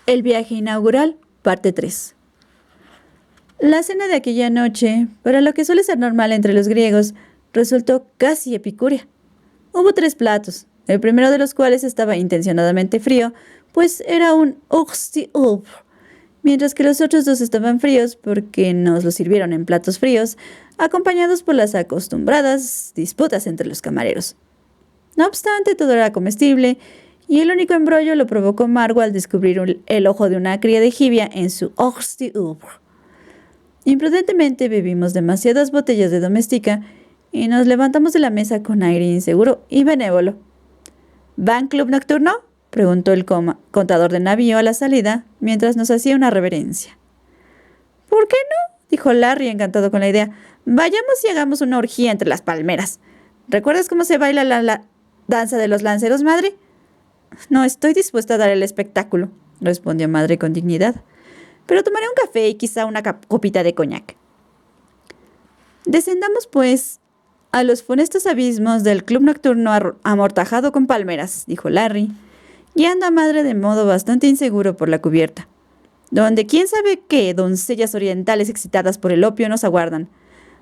El viaje inaugural, parte 3. La cena de aquella noche, para lo que suele ser normal entre los griegos, resultó casi epicúrea. Hubo 3 platos, el primero de los cuales estaba intencionadamente frío, pues era un oxti ub, mientras que los otros 2 estaban fríos porque nos los sirvieron en platos fríos, acompañados por las acostumbradas disputas entre los camareros. No obstante, todo era comestible, y el único embrollo lo provocó Margo al descubrir el ojo de una cría de jibia en su oxti ub. Imprudentemente bebimos demasiadas botellas de doméstica y nos levantamos de la mesa con aire inseguro y benévolo. ¿Van club nocturno?, preguntó el contador de navío a la salida, mientras nos hacía una reverencia. ¿Por qué no?, dijo Larry, encantado con la idea. Vayamos y hagamos una orgía entre las palmeras. ¿Recuerdas cómo se baila la danza de los lanceros, madre? No estoy dispuesta a dar el espectáculo, respondió madre con dignidad, pero tomaré un café y quizá una copita de coñac. Descendamos, pues, a los funestos abismos del club nocturno amortajado con palmeras, dijo Larry, guiando a madre de modo bastante inseguro por la cubierta, donde quién sabe qué doncellas orientales excitadas por el opio nos aguardan.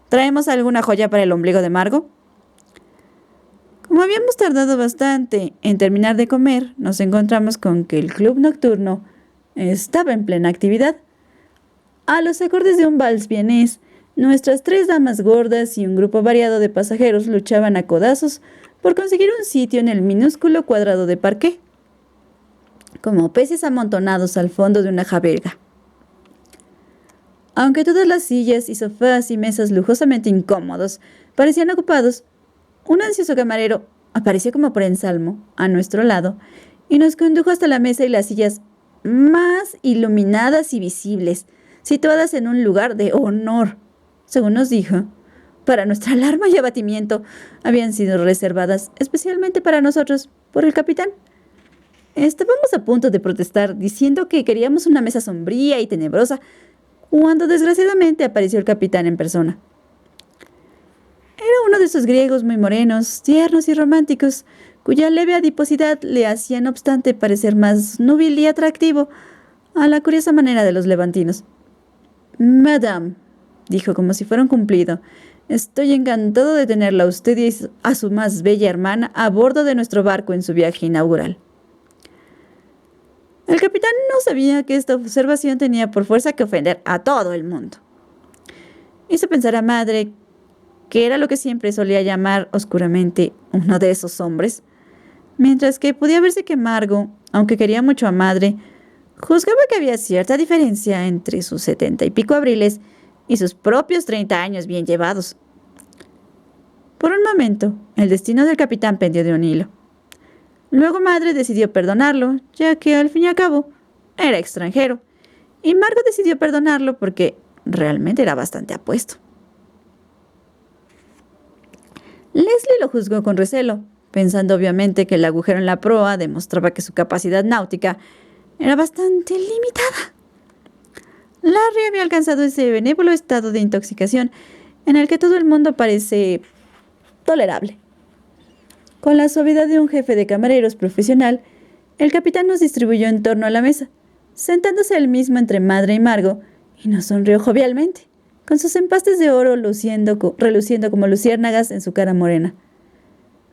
¿Traemos alguna joya para el ombligo de Margo? Como habíamos tardado bastante en terminar de comer, nos encontramos con que el club nocturno estaba en plena actividad. A los acordes de un vals vienés, nuestras 3 damas gordas y un grupo variado de pasajeros luchaban a codazos por conseguir un sitio en el minúsculo cuadrado de parqué, como peces amontonados al fondo de una jaberga. Aunque todas las sillas y sofás y mesas lujosamente incómodos parecían ocupados, un ansioso camarero apareció como por ensalmo a nuestro lado y nos condujo hasta la mesa y las sillas más iluminadas y visibles, situadas en un lugar de honor. Según nos dijo, para nuestra alarma y abatimiento, habían sido reservadas especialmente para nosotros por el capitán. Estábamos a punto de protestar, diciendo que queríamos una mesa sombría y tenebrosa, cuando desgraciadamente apareció el capitán en persona. Era uno de esos griegos muy morenos, tiernos y románticos, cuya leve adiposidad le hacía, no obstante, parecer más núbil y atractivo a la curiosa manera de los levantinos. «Madame», dijo como si fuera un cumplido, «estoy encantado de tenerla a usted y a su más bella hermana a bordo de nuestro barco en su viaje inaugural». El capitán no sabía que esta observación tenía por fuerza que ofender a todo el mundo. Hizo pensar a madre que era lo que siempre solía llamar oscuramente uno de esos hombres, mientras que podía verse que Margo, aunque quería mucho a madre, juzgaba que había cierta diferencia entre sus 70 y pico abriles y sus propios 30 años bien llevados. Por un momento, el destino del capitán pendió de un hilo. Luego madre decidió perdonarlo, ya que al fin y al cabo era extranjero, y Margo decidió perdonarlo porque realmente era bastante apuesto. Leslie lo juzgó con recelo, pensando obviamente que el agujero en la proa demostraba que su capacidad náutica era bastante limitada. Larry había alcanzado ese benévolo estado de intoxicación en el que todo el mundo parece tolerable. Con la suavidad de un jefe de camareros profesional, el capitán nos distribuyó en torno a la mesa, sentándose él mismo entre madre y Margo, y nos sonrió jovialmente, con sus empastes de oro reluciendo como luciérnagas en su cara morena.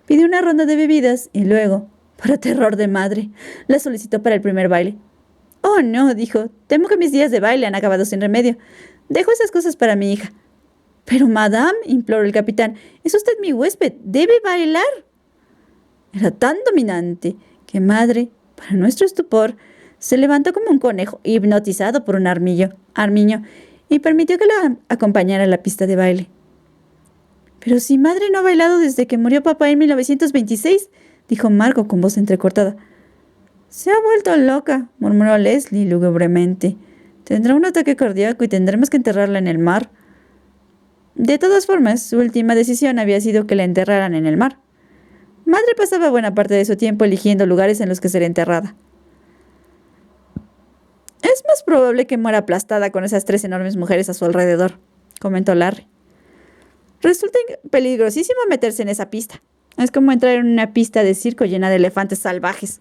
Pidió una ronda de bebidas y luego, para terror de madre, la solicitó para el primer baile. «Oh, no», dijo, «temo que mis días de baile han acabado sin remedio. Dejo esas cosas para mi hija». «Pero, madame», imploró el capitán, «es usted mi huésped, debe bailar». Era tan dominante que madre, para nuestro estupor, se levantó como un conejo hipnotizado por un armiño y permitió que la acompañara a la pista de baile. «Pero si madre no ha bailado desde que murió papá en 1926», dijo Margo con voz entrecortada. «Se ha vuelto loca», murmuró Leslie lúgubremente. «Tendrá un ataque cardíaco y tendremos que enterrarla en el mar». De todas formas, su última decisión había sido que la enterraran en el mar. Madre pasaba buena parte de su tiempo eligiendo lugares en los que ser enterrada. «Es más probable que muera aplastada con esas 3 enormes mujeres a su alrededor», comentó Larry. «Resulta peligrosísimo meterse en esa pista. Es como entrar en una pista de circo llena de elefantes salvajes».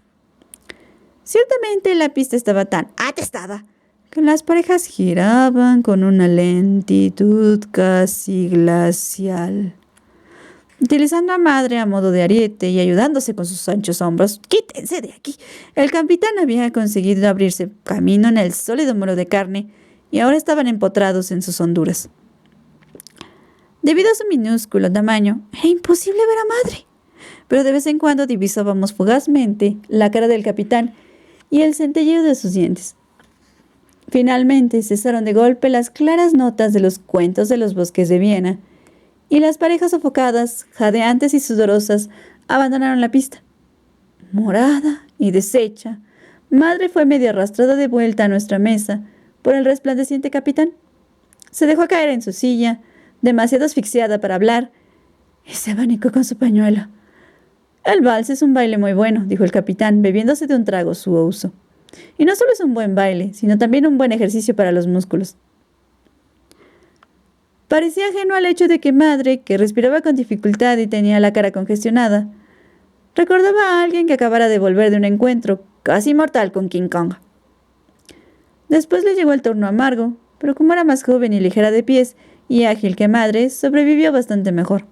Ciertamente la pista estaba tan atestada que las parejas giraban con una lentitud casi glacial, utilizando a Madre a modo de ariete y ayudándose con sus anchos hombros. ¡Quítense de aquí! El capitán había conseguido abrirse camino en el sólido muro de carne y ahora estaban empotrados en sus honduras. Debido a su minúsculo tamaño, era imposible ver a Madre, pero de vez en cuando divisábamos fugazmente la cara del capitán y el centelleo de sus dientes. Finalmente cesaron de golpe las claras notas de los cuentos de los bosques de Viena, y las parejas sofocadas, jadeantes y sudorosas, abandonaron la pista. Morada y deshecha, Madre fue medio arrastrada de vuelta a nuestra mesa por el resplandeciente capitán. Se dejó caer en su silla, demasiado asfixiada para hablar, y se abanicó con su pañuelo. «El vals es un baile muy bueno», dijo el capitán, bebiéndose de un trago su uso. «Y no solo es un buen baile, sino también un buen ejercicio para los músculos». Parecía ajeno al hecho de que Madre, que respiraba con dificultad y tenía la cara congestionada, recordaba a alguien que acabara de volver de un encuentro casi mortal con King Kong. Después le llegó el turno a Margo, pero como era más joven y ligera de pies y ágil que Madre, sobrevivió bastante mejor.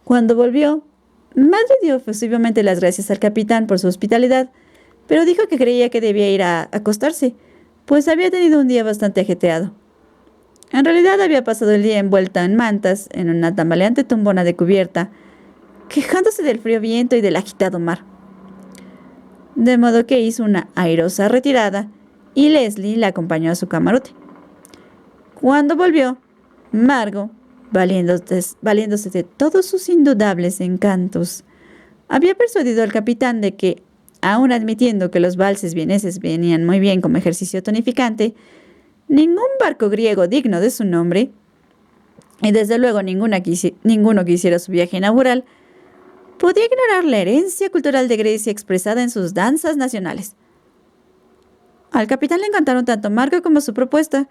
Cuando volvió, Madre dio efusivamente las gracias al capitán por su hospitalidad, pero dijo que creía que debía ir a acostarse, pues había tenido un día bastante ajetreado. En realidad había pasado el día envuelta en mantas, en una tambaleante tumbona de cubierta, quejándose del frío viento y del agitado mar. De modo que hizo una airosa retirada y Leslie la acompañó a su camarote. Cuando volvió, Margo, valiéndose de todos sus indudables encantos, había persuadido al capitán de que, aun admitiendo que los valses vieneses venían muy bien como ejercicio tonificante, ningún barco griego digno de su nombre, y desde luego ninguno que hiciera su viaje inaugural, podía ignorar la herencia cultural de Grecia expresada en sus danzas nacionales. Al capitán le encantaron tanto Margo como su propuesta,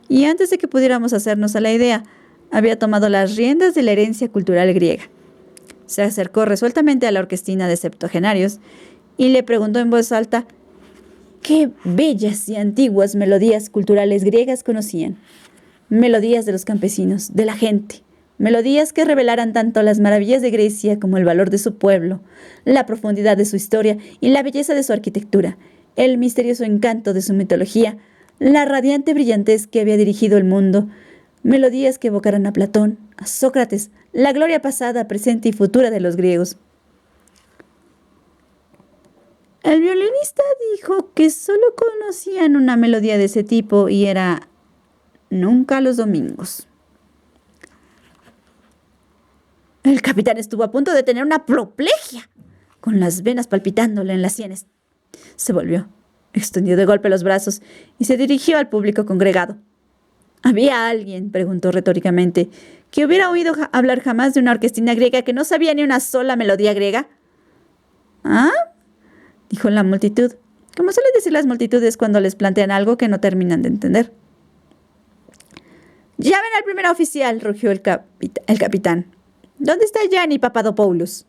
y antes de que pudiéramos hacernos a la idea, había tomado las riendas de la herencia cultural griega. Se acercó resueltamente a la orquestina de septuagenarios y le preguntó en voz alta qué bellas y antiguas melodías culturales griegas conocían. Melodías de los campesinos, de la gente. Melodías que revelaran tanto las maravillas de Grecia como el valor de su pueblo, la profundidad de su historia y la belleza de su arquitectura, el misterioso encanto de su mitología, la radiante brillantez que había dirigido el mundo. Melodías que evocaran a Platón, a Sócrates, la gloria pasada, presente y futura de los griegos. El violinista dijo que solo conocían una melodía de ese tipo y era «Nunca los domingos». El capitán estuvo a punto de tener una apoplejía, con las venas palpitándole en las sienes. Se volvió, extendió de golpe los brazos y se dirigió al público congregado. ¿Había alguien, preguntó retóricamente, que hubiera oído hablar jamás de una orquestina griega que no sabía ni una sola melodía griega? ¿Ah?, dijo la multitud, como suelen decir las multitudes cuando les plantean algo que no terminan de entender. «¡Llamen al primer oficial!», rugió el capitán. «¿Dónde está Gianni Papadopoulos?».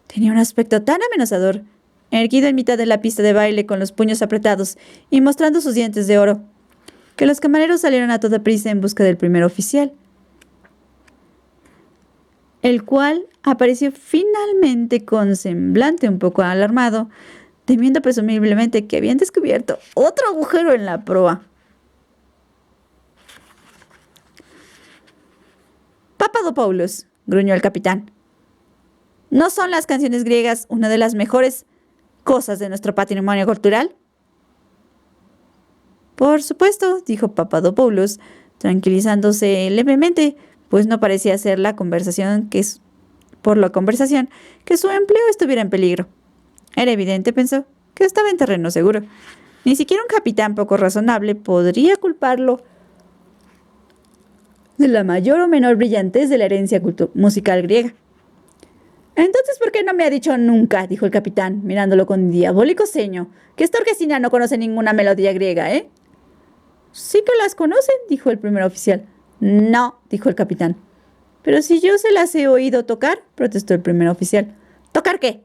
Tenía un aspecto tan amenazador, erguido en mitad de la pista de baile con los puños apretados y mostrando sus dientes de oro, que los camareros salieron a toda prisa en busca del primer oficial, el cual apareció finalmente con semblante un poco alarmado, temiendo presumiblemente que habían descubierto otro agujero en la proa. «Papadopoulos», gruñó el capitán. ¿No son las canciones griegas una de las mejores cosas de nuestro patrimonio cultural? «Por supuesto», dijo Papadopoulos, tranquilizándose levemente, pues no parecía ser por la conversación que su empleo estuviera en peligro. Era evidente, pensó, que estaba en terreno seguro. Ni siquiera un capitán poco razonable podría culparlo de la mayor o menor brillantez de la herencia musical griega. «Entonces, ¿por qué no me ha dicho nunca?», dijo el capitán, mirándolo con diabólico ceño, «que esta orquestina no conoce ninguna melodía griega, ¿eh?». «Sí que las conocen», dijo el primer oficial. «No», dijo el capitán. «Pero si yo se las he oído tocar», protestó el primer oficial. «¿Tocar qué?».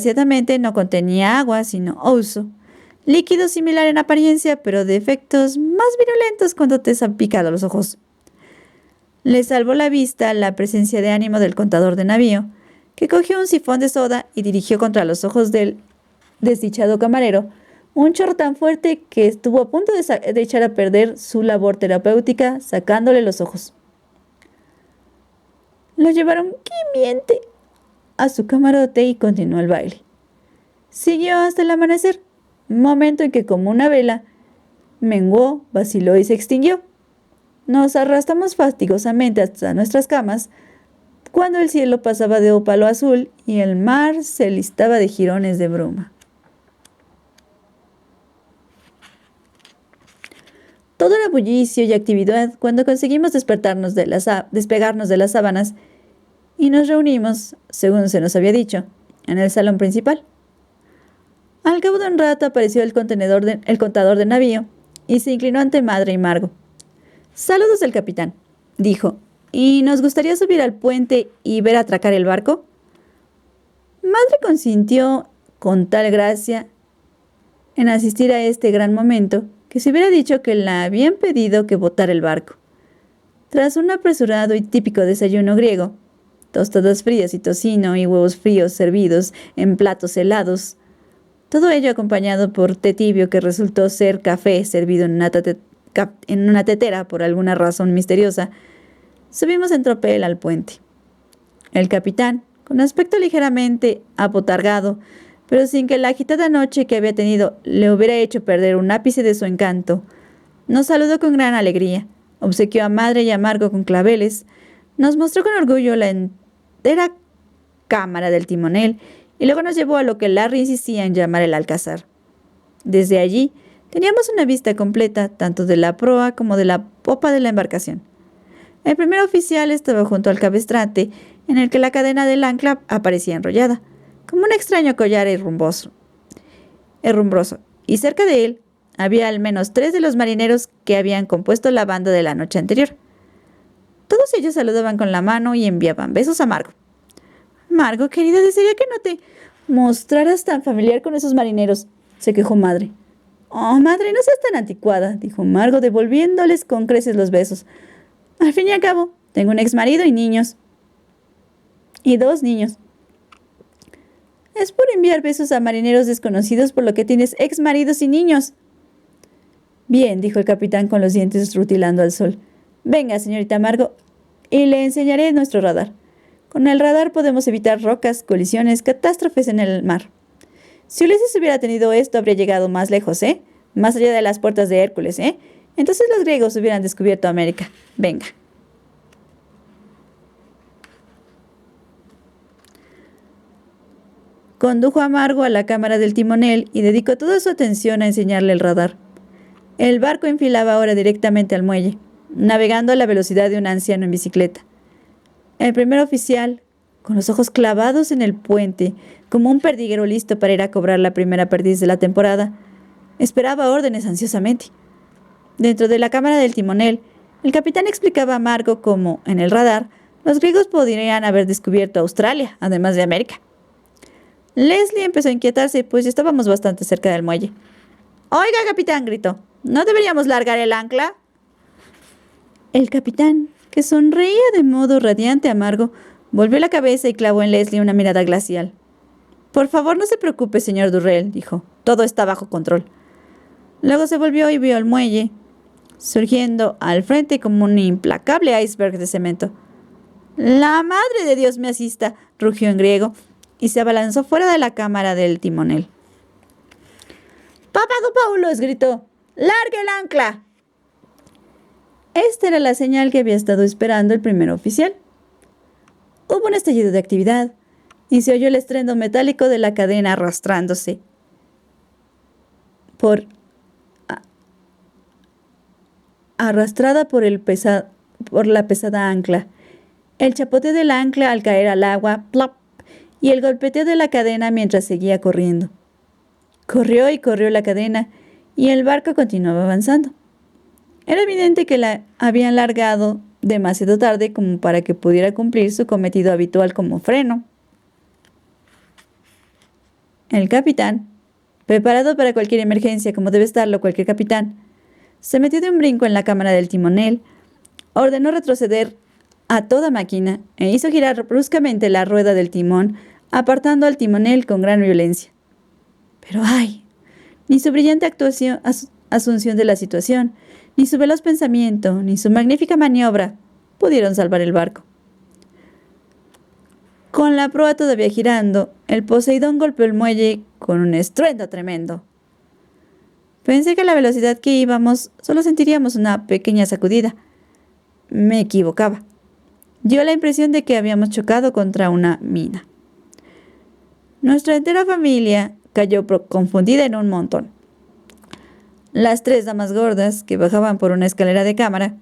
desgraciadamente no contenía agua, sino ouzo, líquido similar en apariencia, pero de efectos más virulentos cuando te salpica los ojos. Le salvó la vista la presencia de ánimo del contador de navío, que cogió un sifón de soda y dirigió contra los ojos del desdichado camarero un chorro tan fuerte que estuvo a punto de echar a perder su labor terapéutica, sacándole los ojos. Lo llevaron quimiente a su camarote y continuó el baile. Siguió hasta el amanecer, momento en que, como una vela, menguó, vaciló y se extinguió. Nos arrastramos fatigosamente hasta nuestras camas, cuando el cielo pasaba de ópalo azul y el mar se listaba de jirones de bruma. Todo era bullicio y actividad cuando conseguimos despegarnos de las sábanas y nos reunimos, según se nos había dicho, en el salón principal. Al cabo de un rato apareció el contador de navío y se inclinó ante Madre y Margo. «Saludos del capitán», dijo, «¿y nos gustaría subir al puente y ver atracar el barco?» Madre consintió con tal gracia en asistir a este gran momento que se hubiera dicho que la habían pedido que botara el barco. Tras un apresurado y típico desayuno griego, tostadas frías y tocino y huevos fríos servidos en platos helados, todo ello acompañado por té tibio que resultó ser café servido en una tetera por alguna razón misteriosa, subimos en tropel al puente. El capitán, con aspecto ligeramente apotargado, pero sin que la agitada noche que había tenido le hubiera hecho perder un ápice de su encanto, nos saludó con gran alegría, obsequió a Madre y a Margo con claveles, nos mostró con orgullo la entera cámara del timonel y luego nos llevó a lo que Larry insistía en llamar el alcázar. Desde allí teníamos una vista completa tanto de la proa como de la popa de la embarcación. El primer oficial estaba junto al cabestrante, en el que la cadena del ancla aparecía enrollada, como un extraño collar herrumbroso. Y cerca de él había al menos 3 de los marineros que habían compuesto la banda de la noche anterior. Todos ellos saludaban con la mano y enviaban besos a Margo. «Margo, querida, desearía que no te mostraras tan familiar con esos marineros», se quejó madre. «Oh, madre, no seas tan anticuada», dijo Margo, devolviéndoles con creces los besos. «Al fin y al cabo, tengo un exmarido y niños. Y 2 niños. Es por enviar besos a marineros desconocidos por lo que tienes exmaridos y niños». «Bien», dijo el capitán con los dientes rutilando al sol. «Venga, señorita Margo, y le enseñaré nuestro radar. Con el radar podemos evitar rocas, colisiones, catástrofes en el mar. Si Ulises hubiera tenido esto, habría llegado más lejos, ¿eh? Más allá de las puertas de Hércules, ¿eh? Entonces los griegos hubieran descubierto América. Venga». Condujo a Margo a la cámara del timonel y dedicó toda su atención a enseñarle el radar. El barco enfilaba ahora directamente al muelle, navegando a la velocidad de un anciano en bicicleta. El primer oficial, con los ojos clavados en el puente, como un perdiguero listo para ir a cobrar la primera perdiz de la temporada, esperaba órdenes ansiosamente. Dentro de la cámara del timonel, el capitán explicaba a Margo cómo, en el radar, los griegos podrían haber descubierto Australia, además de América. Leslie empezó a inquietarse, pues ya estábamos bastante cerca del muelle. «Oiga, capitán», gritó, «¿no deberíamos largar el ancla?» El capitán, que sonreía de modo radiante a Margo, volvió la cabeza y clavó en Leslie una mirada glacial. «Por favor, no se preocupe, señor Durrell», dijo. «Todo está bajo control». Luego se volvió y vio el muelle, surgiendo al frente como un implacable iceberg de cemento. «¡La madre de Dios me asista!», rugió en griego, y se abalanzó fuera de la cámara del timonel. «¡Papagopoulos!», gritó. «¡Largue el ancla!». Esta era la señal que había estado esperando el primer oficial. Hubo un estallido de actividad y se oyó el estruendo metálico de la cadena arrastrándose arrastrada por la pesada ancla, el chapoteo del ancla al caer al agua, ¡plop!, y el golpeteo de la cadena mientras seguía corriendo. Corrió y corrió la cadena, y el barco continuaba avanzando. Era evidente que la habían largado demasiado tarde como para que pudiera cumplir su cometido habitual como freno. El capitán, preparado para cualquier emergencia como debe estarlo cualquier capitán, se metió de un brinco en la cámara del timonel, ordenó retroceder a toda máquina e hizo girar bruscamente la rueda del timón, apartando al timonel con gran violencia. Pero ¡ay! Ni su brillante asunción de la situación, ni su veloz pensamiento, ni su magnífica maniobra pudieron salvar el barco. Con la proa todavía girando, el Poseidón golpeó el muelle con un estruendo tremendo. Pensé que a la velocidad que íbamos solo sentiríamos una pequeña sacudida. Me equivocaba. Dio la impresión de que habíamos chocado contra una mina. Nuestra entera familia cayó confundida en un montón. Las 3 damas gordas, que bajaban por una escalera de cámara,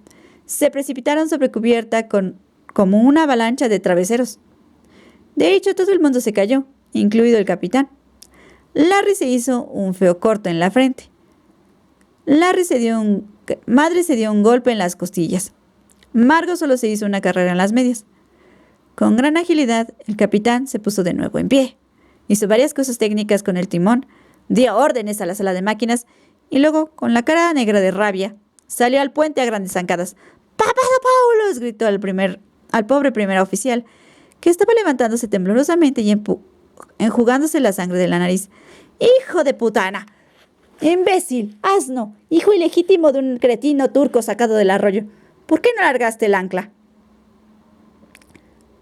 se precipitaron sobre cubierta como una avalancha de traveseros. De hecho, todo el mundo se cayó, incluido el capitán. Larry se hizo un feo corto en la frente. Madre se dio un golpe en las costillas. Margo solo se hizo una carrera en las medias. Con gran agilidad, el capitán se puso de nuevo en pie. Hizo varias cosas técnicas con el timón, dio órdenes a la sala de máquinas y luego, con la cara negra de rabia, salió al puente a grandes zancadas. «¡Papadopoulos!», gritó al pobre primer oficial, que estaba levantándose temblorosamente y enjugándose la sangre de la nariz. «¡Hijo de putana! ¡Imbécil! ¡Asno! ¡Hijo ilegítimo de un cretino turco sacado del arroyo! ¿Por qué no largaste el ancla?»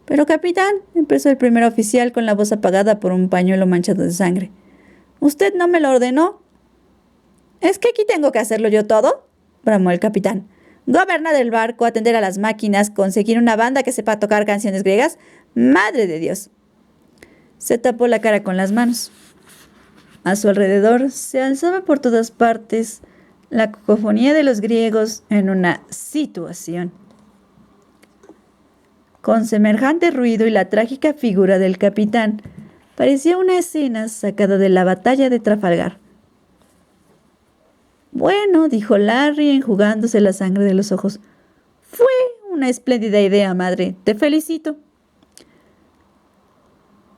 «Pero, capitán», empezó el primer oficial con la voz apagada por un pañuelo manchado de sangre, «¿usted no me lo ordenó?» «¿Es que aquí tengo que hacerlo yo todo?», bramó el capitán. «¿Gobernar el barco, atender a las máquinas, conseguir una banda que sepa tocar canciones griegas? ¡Madre de Dios!». Se tapó la cara con las manos. A su alrededor se alzaba por todas partes la cacofonía de los griegos en una situación. Con semejante ruido y la trágica figura del capitán, parecía una escena sacada de la batalla de Trafalgar. Bueno, dijo Larry enjugándose la sangre de los ojos. Fue una espléndida idea, madre. Te felicito.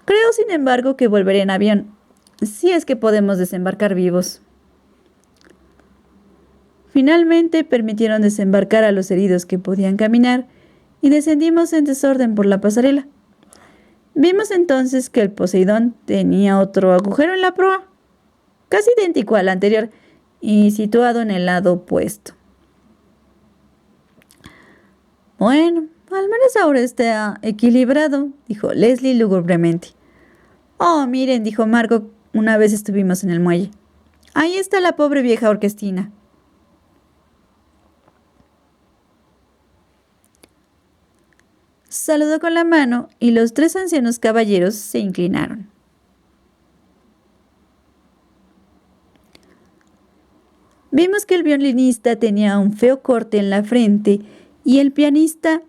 Creo, sin embargo, que volveré en avión, si es que podemos desembarcar vivos. Finalmente permitieron desembarcar a los heridos que podían caminar y descendimos en desorden por la pasarela. Vimos entonces que el Poseidón tenía otro agujero en la proa, casi idéntico al anterior y situado en el lado opuesto. Bueno, al menos ahora está equilibrado, dijo Leslie lúgubremente. Oh, miren, dijo Margot, una vez estuvimos en el muelle. Ahí está la pobre vieja orquestina. Saludó con la mano y los 3 ancianos caballeros se inclinaron. Vimos que el violinista tenía un feo corte en la frente y el pianista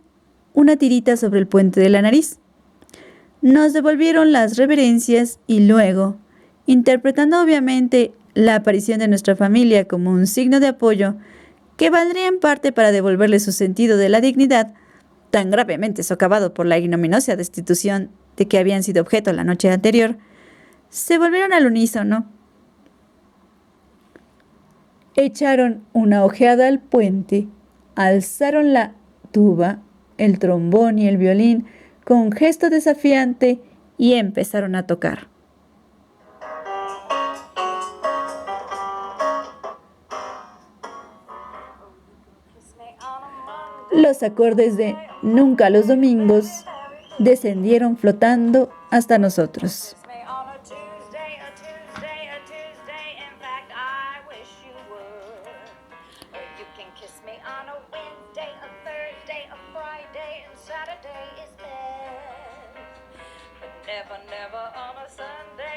una tirita sobre el puente de la nariz. Nos devolvieron las reverencias y luego, interpretando obviamente la aparición de nuestra familia como un signo de apoyo que valdría en parte para devolverle su sentido de la dignidad, tan gravemente socavado por la ignominiosa destitución de que habían sido objeto la noche anterior, se volvieron al unísono. Echaron una ojeada al puente, alzaron la tuba, el trombón y el violín con gesto desafiante y empezaron a tocar. Los acordes de Nunca los domingos descendieron flotando hasta nosotros. Never on a Sunday.